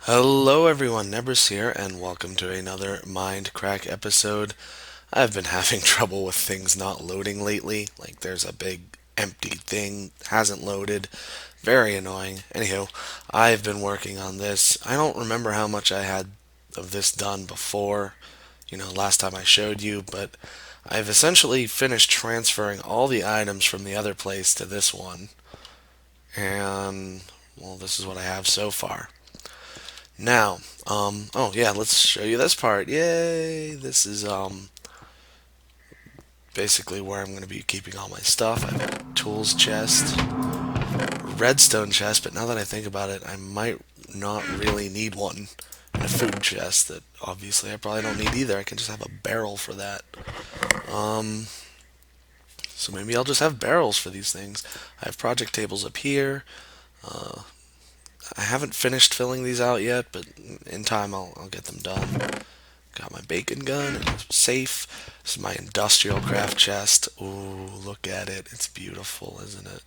Hello everyone, Nebris here, and welcome to another Mindcrack episode. I've been having trouble with things not loading lately, like there's a big empty thing, hasn't loaded, very annoying. Anywho, I've been working on this. I don't remember how much I had of this done before, last time I showed you, but I've essentially finished transferring all the items from the other place to this one, and, well, this is what I have so far. Now, oh yeah, let's show you this part. Yay! This is basically where I'm going to be keeping all my stuff. I have a tools chest, redstone chest, but now that I think about it, I might not really need one. And a food chest that obviously I probably don't need either. I can just have a barrel for that. Um, so maybe I'll just have barrels for these things. I have project tables up here. Uh, I haven't finished filling these out yet, but in time I'll get them done. Got my bacon gun and a safe. This is my industrial craft chest. Ooh, look at it. It's beautiful, isn't it?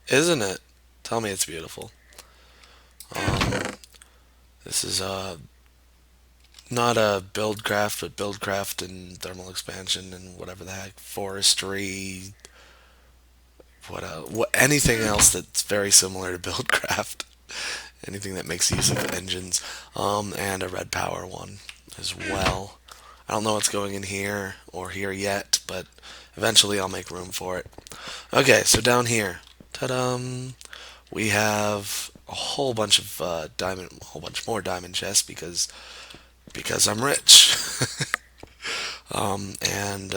Isn't it? Tell me it's beautiful. Um, this is not a build craft, but build craft and thermal expansion and whatever the heck, forestry, anything else that's very similar to build craft. Anything that makes use of engines, and a Redpower one as well. I don't know what's going in here or here yet, but eventually I'll make room for it. Okay, so down here, ta-da! We have a whole bunch of a whole bunch more diamond chests because I'm rich, and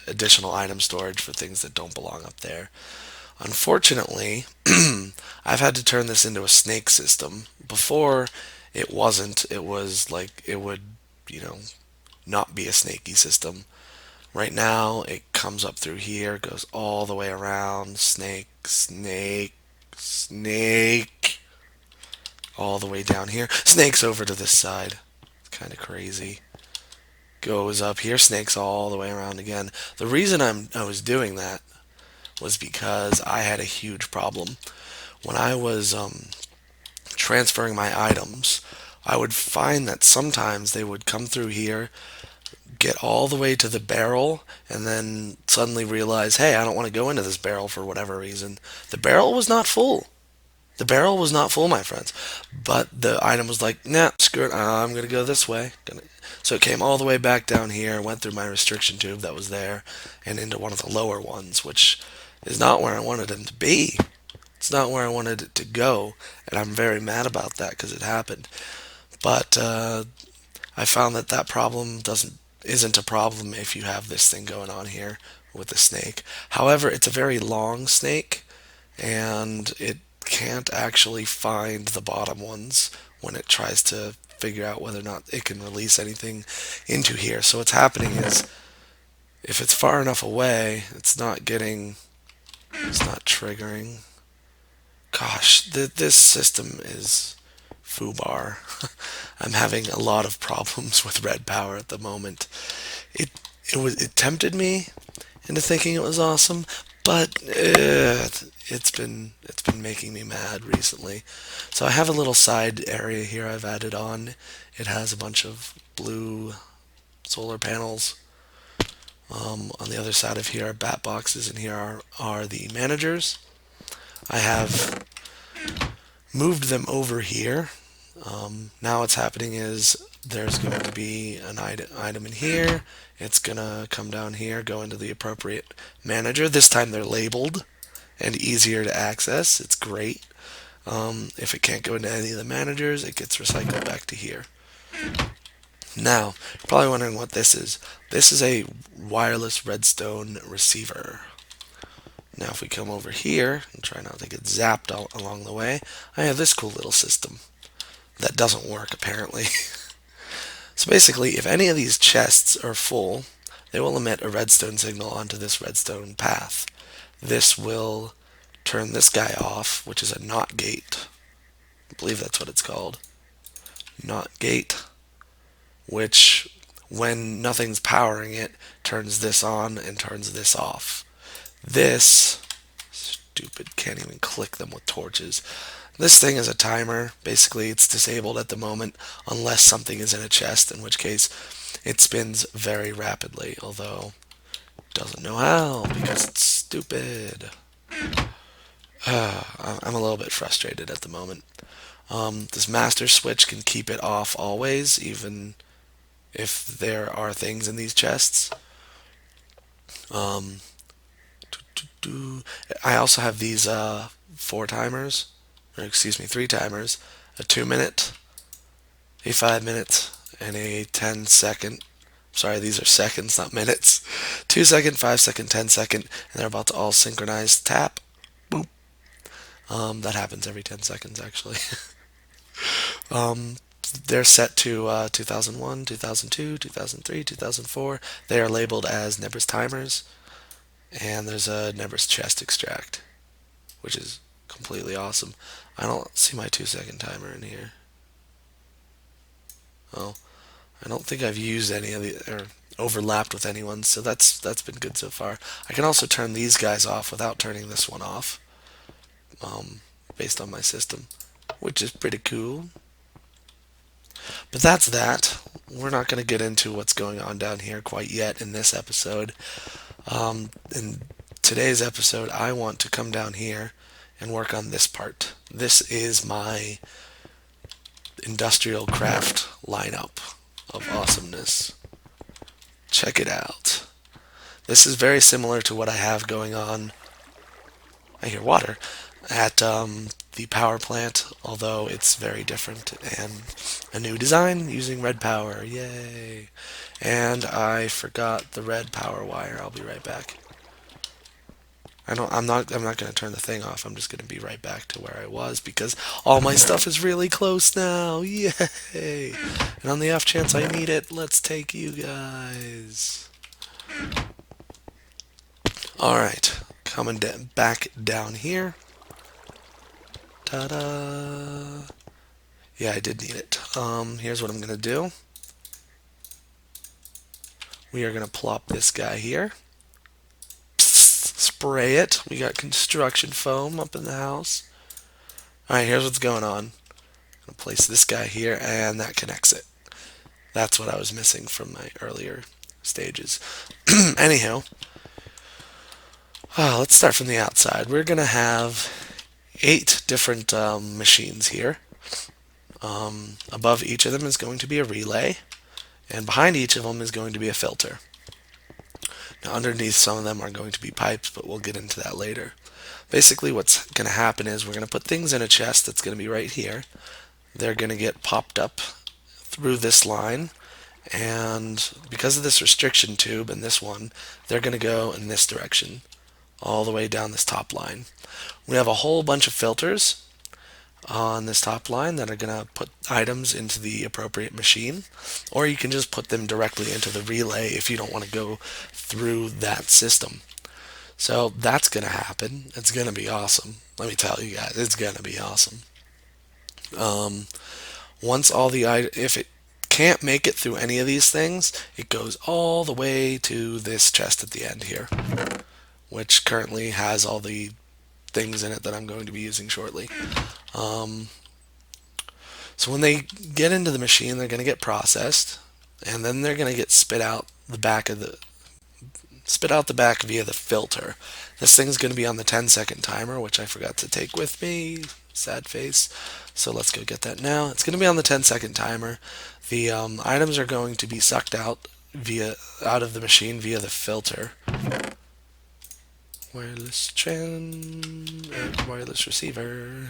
additional item storage for things that don't belong up there. Unfortunately, I've had to turn this into a snake system. Before, it wasn't. It was like it would, you know, not be a snaky system. Right now, it comes up through here, goes all the way around, snake, snake, snake, all the way down here. Snakes over to this side. It's kind of crazy. Goes up here, snakes all the way around again. The reason I was doing that was because I had a huge problem. When I was transferring my items, I would find that sometimes they would come through here, get all the way to the barrel, and then suddenly realize, hey, I don't want to go into this barrel for whatever reason. The barrel was not full. The barrel was not full, my friends. But the item was like, nah, screw it. I'm going to go this way. So it came all the way back down here, went through my restriction tube that was there, and into one of the lower ones, which is not where I wanted them to be. It's not where I wanted it to go, and I'm very mad about that because it happened. But I found that that problem doesn't isn't a problem if you have this thing going on here with the snake. However, it's a very long snake, and it can't actually find the bottom ones when it tries to figure out whether or not it can release anything into here. So what's happening is if it's far enough away, it's not triggering. Gosh, this system is foobar. I'm having a lot of problems with Redpower at the moment. It it tempted me into thinking it was awesome, but it's been making me mad recently. So I have a little side area here I've added on. It has a bunch of blue solar panels. On the other side of here are bat boxes, and here are the managers. I have moved them over here. Now what's happening is there's going to be an item in here. It's going to come down here, go into the appropriate manager. This time they're labeled and easier to access. It's great. If it can't go into any of the managers, it gets recycled back to here. Now, you're probably wondering what this is. This is a wireless redstone receiver. Now, if we come over here and try not to get zapped all along the way, I have this cool little system that doesn't work apparently. So basically, if any of these chests are full, they will emit a redstone signal onto this redstone path. This will turn this guy off, which is a NOT gate. I believe that's what it's called. NOT gate, which when nothing's powering it, turns this on and turns this off. This, stupid, can't even click them with torches. This thing is a timer. Basically, it's disabled at the moment unless something is in a chest, in which case it spins very rapidly, although it doesn't know how because it's stupid. I'm a little bit frustrated at the moment. This master switch can keep it off always, even if there are things in these chests. Um, I also have these four timers, or excuse me, three timers: a 2 minute, a 5 minute, and a 10 second. Sorry, these are seconds, not minutes. 2 second, 5 second, 10 second, and they're about to all synchronize tap. Boop. That happens every 10 seconds, actually. um, they're set to 2001, 2002, 2003, 2004. They are labeled as Nebris timers, and there's a Nebris chest extract, which is completely awesome. I don't see my 2 second timer in here. Oh, I don't think I've used any of the or overlapped with anyone, so that's been good so far. I can also turn these guys off without turning this one off, um, based on my system, which is pretty cool. But that's that. We're not going to get into what's going on down here quite yet in this episode. In today's episode, I want to come down here and work on this part. This is my industrial craft lineup of awesomeness. Check it out. This is very similar to what I have going on. I hear water at the power plant, although it's very different and a new design using Redpower. Yay! And I forgot the Redpower wire. I'll be right back. I'm not going to turn the thing off. I'm just going to be right back to where I was because all my stuff is really close now. Yay! And on the off chance I need it, let's take you guys. All right, coming back down here. Ta-da! Yeah, I did need it. Here's what I'm gonna do. We are gonna plop this guy here. Spray it. We got construction foam up in the house. All right, here's what's going on. I'm gonna place this guy here, and that connects it. That's what I was missing from my earlier stages. Anyhow, let's start from the outside. We're gonna have 8 different machines here. Above each of them is going to be a relay, and behind each of them is going to be a filter. Now, underneath some of them are going to be pipes, but we'll get into that later. Basically, what's going to happen is we're going to put things in a chest that's going to be right here. They're going to get popped up through this line, and because of this restriction tube and this one, they're going to go in this direction, all the way down this top line. We have a whole bunch of filters on this top line that are going to put items into the appropriate machine, or you can just put them directly into the relay if you don't want to go through that system. So that's going to happen. It's going to be awesome. Let me tell you guys, it's going to be awesome. Once all the if it can't make it through any of these things, it goes all the way to this chest at the end here, which currently has all the things in it that I'm going to be using shortly. So when they get into the machine, they're going to get processed, and then they're going to get spit out the back via the filter. This thing's going to be on the 10-second timer, which I forgot to take with me. Sad face. So let's go get that now. It's going to be on the 10-second timer. The items are going to be sucked out of the machine via the filter. Wireless wireless receiver.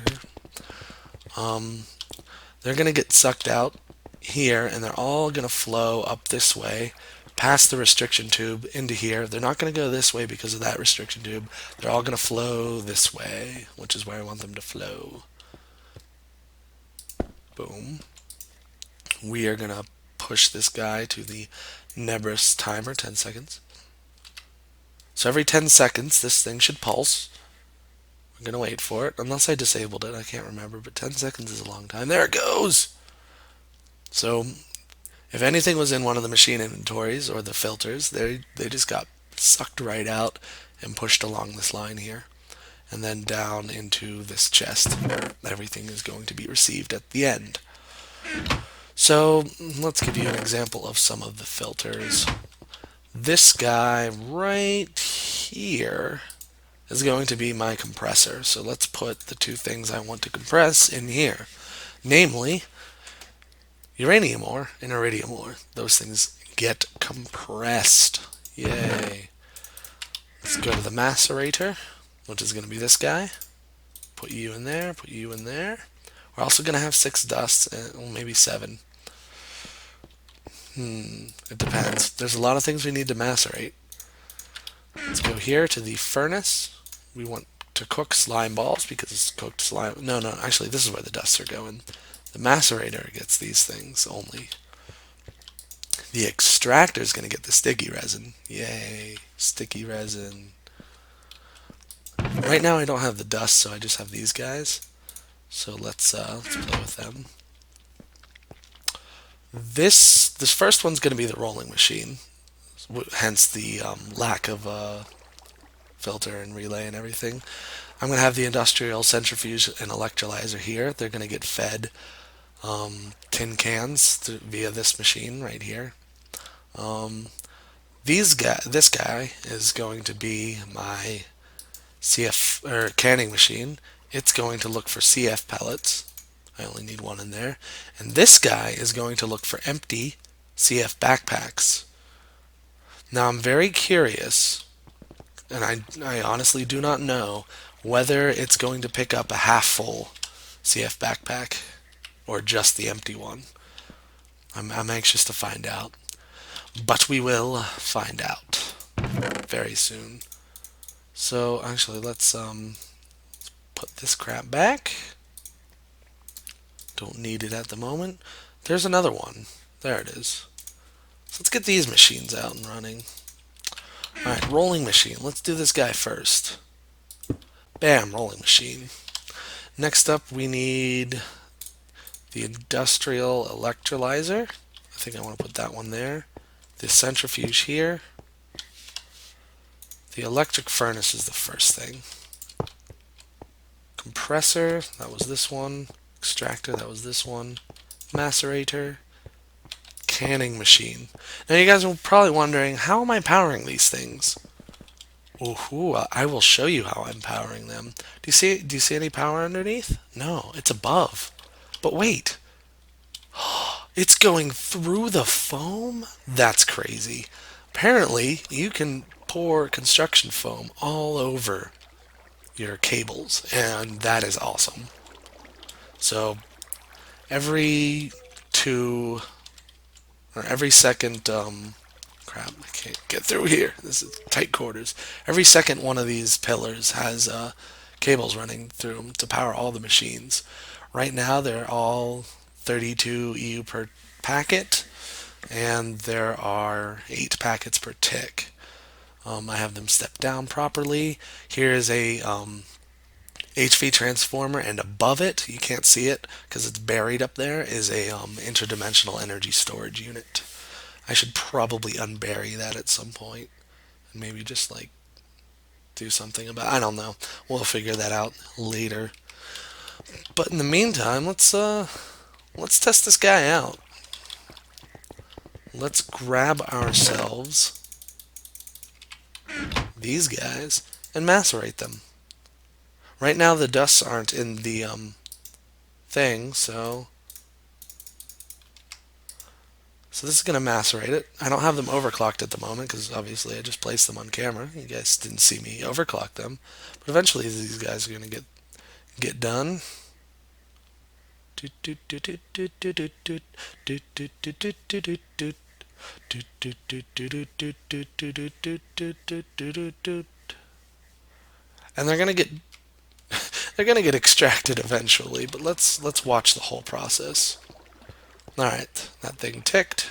They're going to get sucked out here, and they're all going to flow up this way, past the restriction tube into here. They're not going to go this way because of that restriction tube. They're all going to flow this way, which is where I want them to flow. Boom. We are going to push this guy to the Nebris timer, 10 seconds. So every 10 seconds, this thing should pulse. I'm going to wait for it, unless I disabled it. I can't remember, but 10 seconds is a long time. There it goes! So if anything was in one of the machine inventories or the filters, they just got sucked right out and pushed along this line here. and then down into this chest where everything is going to be received at the end. So let's give you an example of some of the filters. This guy right here is going to be my compressor. So let's put the two things I want to compress in here, namely uranium ore and iridium ore. Those things get compressed. Yay. Let's go to the macerator, which is going to be this guy. Put you in there, put you in there. We're also going to have 6 dusts, and maybe 7. It depends. There's a lot of things we need to macerate. Let's go here to the furnace. We want to cook slime balls because it's cooked slime. No, actually, this is where the dusts are going. The macerator gets these things only. The extractor is going to get the sticky resin. Yay, sticky resin. Right now I don't have the dust, so I just have these guys. So let's play with them. This first one's going to be the rolling machine, hence the lack of filter and relay and everything. I'm going to have the industrial centrifuge and electrolyzer here. They're going to get fed tin cans via this machine right here. This guy is going to be my CF or canning machine. It's going to look for CF pellets. I only need one in there. And this guy is going to look for empty CF backpacks. Now I'm very curious, and I honestly do not know whether it's going to pick up a half full CF backpack or just the empty one. I'm anxious to find out. But we will find out very soon. So actually let's put this crap back. Don't need it at the moment. There's another one. There it is. So let's get these machines out and running. Alright, rolling machine. Let's do this guy first. Bam, rolling machine. Next up we need the industrial electrolyzer. I think I want to put that one there. The centrifuge here. The electric furnace is the first thing. Compressor, that was this one. Extractor, that was this one. Macerator. Canning machine. Now you guys are probably wondering, how am I powering these things? Ooh, I will show you how I'm powering them. Do you see any power underneath? No, it's above. But wait. It's going through the foam? That's crazy. Apparently, you can pour construction foam all over your cables, and that is awesome. So every second, crap, I can't get through here. This is tight quarters. Every second one of these pillars has cables running through them to power all the machines. Right now they're all 32 EU per packet, and there are 8 packets per tick. I have them stepped down properly. Here is a HV transformer, and above it, you can't see it because it's buried up there, is a interdimensional energy storage unit. I should probably unbury that at some point and maybe just like do something about it. I don't know. We'll figure that out later. But in the meantime, let's test this guy out. Let's grab ourselves these guys and macerate them. Right now the dusts aren't in the thing, so this is going to macerate it. I don't have them overclocked at the moment because obviously I just placed them on camera. You guys didn't see me overclock them. But eventually these guys are going to get done. And they're going to get extracted eventually, but let's watch the whole process. Alright, that thing ticked.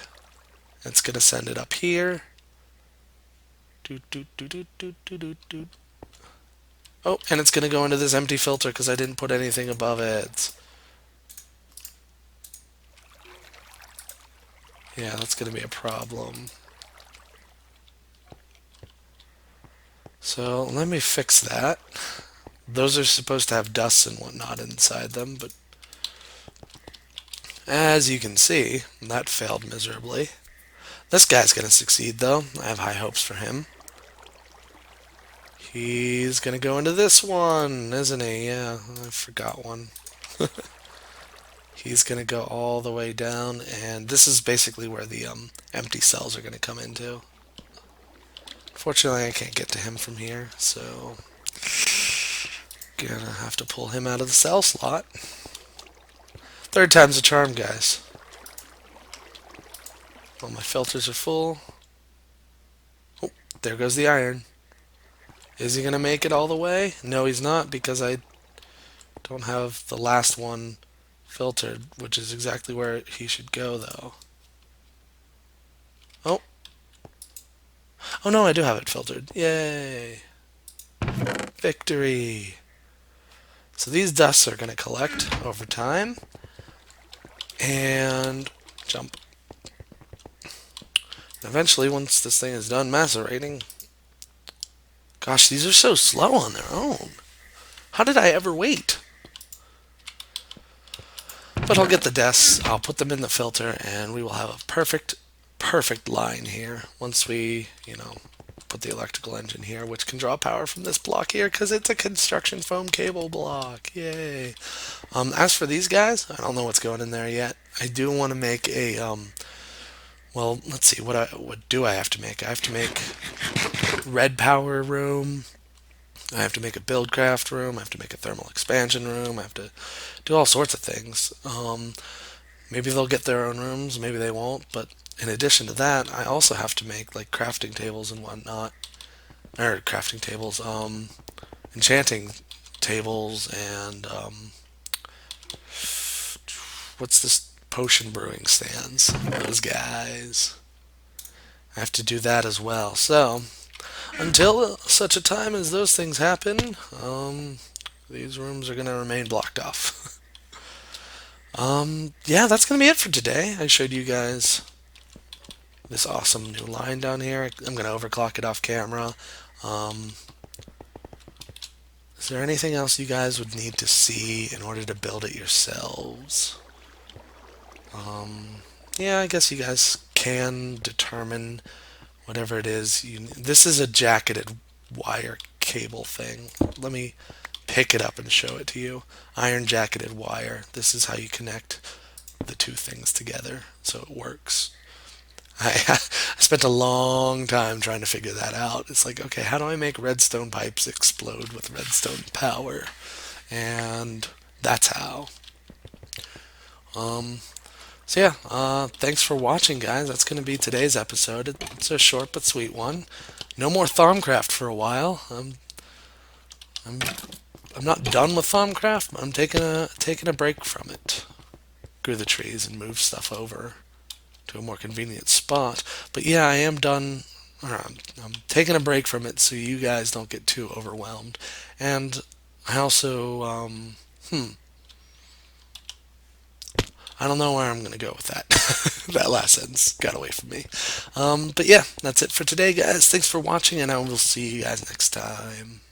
It's going to send it up here. Oh, and it's going to go into this empty filter because I didn't put anything above it. Yeah, that's going to be a problem. So let me fix that Those are supposed to have dust and whatnot inside them, but as you can see, that failed miserably. This guy's going to succeed, though. I have high hopes for him. He's going to go into this one, isn't he? Yeah, I forgot one. He's going to go all the way down, and this is basically where the empty cells are going to come into. Fortunately, I can't get to him from here, so gonna have to pull him out of the cell slot. Third time's a charm, guys. All my filters are full. Oh, there goes the iron. Is he gonna make it all the way? No, he's not, because I don't have the last one filtered, which is exactly where he should go, though. Oh. Oh no, I do have it filtered. Yay. Victory. So these dusts are going to collect over time. And jump. Eventually, once this thing is done macerating... Gosh, these are so slow on their own. How did I ever wait? But I'll get the desks, I'll put them in the filter, and we will have a perfect line here once we, put the electrical engine here, which can draw power from this block here because it's a construction foam cable block. Yay. As for these guys, I don't know what's going in there yet. I do want to make a, well, let's see, what do I have to make? I have to make Redpower room. I have to make a buildcraft room. I have to make a thermal expansion room. I have to do all sorts of things. Maybe they'll get their own rooms. Maybe they won't. But in addition to that, I also have to make like crafting tables and whatnot. Or crafting tables, enchanting tables, and what's this, potion brewing stands. Those guys. I have to do that as well. So until such a time as those things happen, these rooms are going to remain blocked off. Yeah, that's going to be it for today. I showed you guys this awesome new line down here. I'm going to overclock it off camera. Is there anything else you guys would need to see in order to build it yourselves? Yeah, I guess you guys can determine whatever it is. This is a jacketed wire cable thing. Let me pick it up and show it to you. Iron jacketed wire. This is how you connect the two things together so it works. I spent a long time trying to figure that out. It's like, okay, how do I make redstone pipes explode with redstone power? And that's how. So yeah, thanks for watching, guys. That's going to be today's episode. It's a short but sweet one. No more Thaumcraft for a while. I'm not done with Thaumcraft, but I'm taking a break from it. Grew the trees and moved stuff over to a more convenient spot. But yeah, I am done. I'm taking a break from it so you guys don't get too overwhelmed. And I also, I don't know where I'm going to go with that. That last sentence got away from me. But yeah, that's it for today, guys. Thanks for watching, and I will see you guys next time.